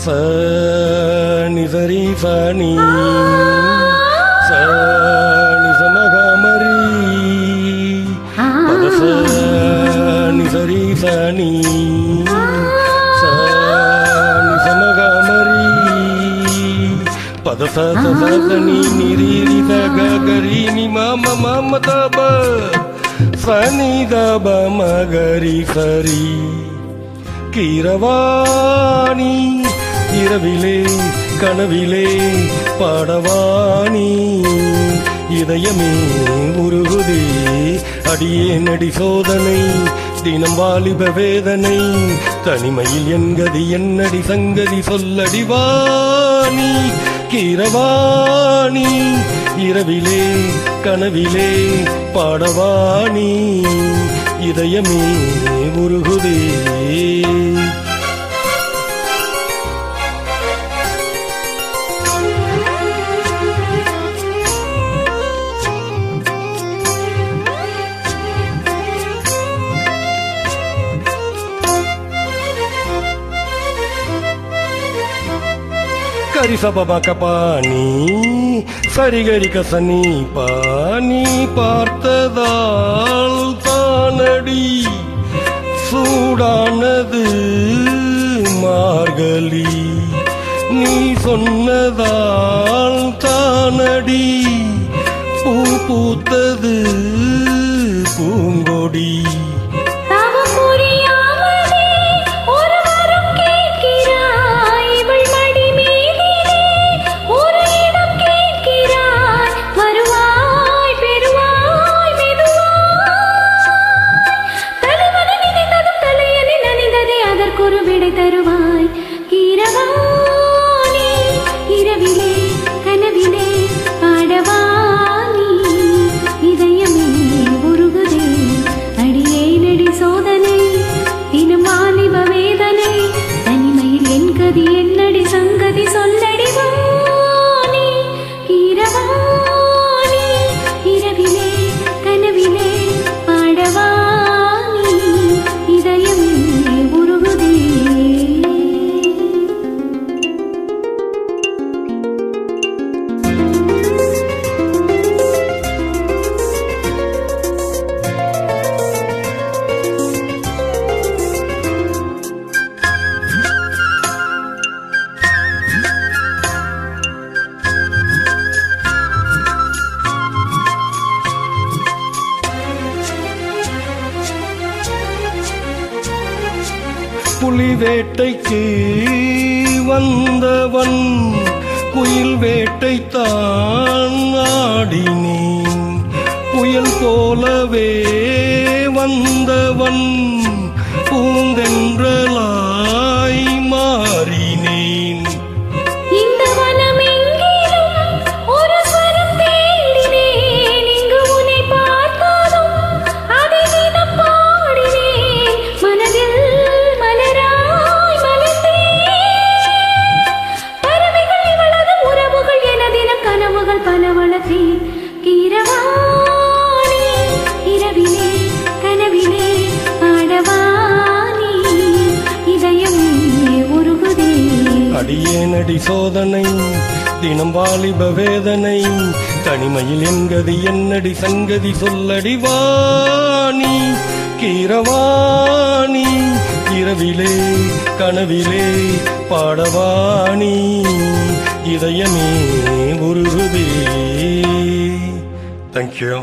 சனி சரி சனி சனி சமகமரி பத சனி சரி சனி சனி சமகமரி பத சனி நிரி தகரி நி மம மம தப சனி தப மகரி சரி கீரவாணி இரவிலே கனவிலே பாடவாணி இதயமே உருகுதே அடியேனடி சோதனை தினம் வாலிப வேதனை தனிமையில் என்கதி என்னடி சங்கதி சொல்லடி வாணி கீரவாணி இரவிலே கனவிலே பாடவாணி இதயமே உருகுதே கரி சபபக பாணி சரிகரி கசனி பாணி பார்த்ததால் தானடி சூடானது மார்கழி நீ சொன்னதால் தானடி பூ பூத்தது பூங்கொடி தருவாய் கீரவாணி இரவிலே கனவிலே பாடவாணி இதயமே உருகுதே அடியேனடி சோதனை தினம் வாலிப வேதனை தனிமையில் என் கதி என்னடி சங்கதி சொல்லடி வாணி கீரவாணி இரவிலே கனவிலே பாடவாணி இதயமே உருகுதே. புலி வேட்டைக்கு வந்தவன் குயில் வேட்டைத்தான் ஆடினேன் புயல் போலவே வந்தவன் பூந்தென்றலாய் மாறினேன் கீரவாணி இரவிலே கனவிலே பாடவாணி இதயமே உருகுதே அடியேனடி சோதனை தினம் வாலிப வேதனை தனிமையில் என்கதி என்னடி சங்கதி சொல்லடி வாணி கீரவாணி இரவிலே கனவிலே பாடவாணி இதயமே உருகுதே. Thank you.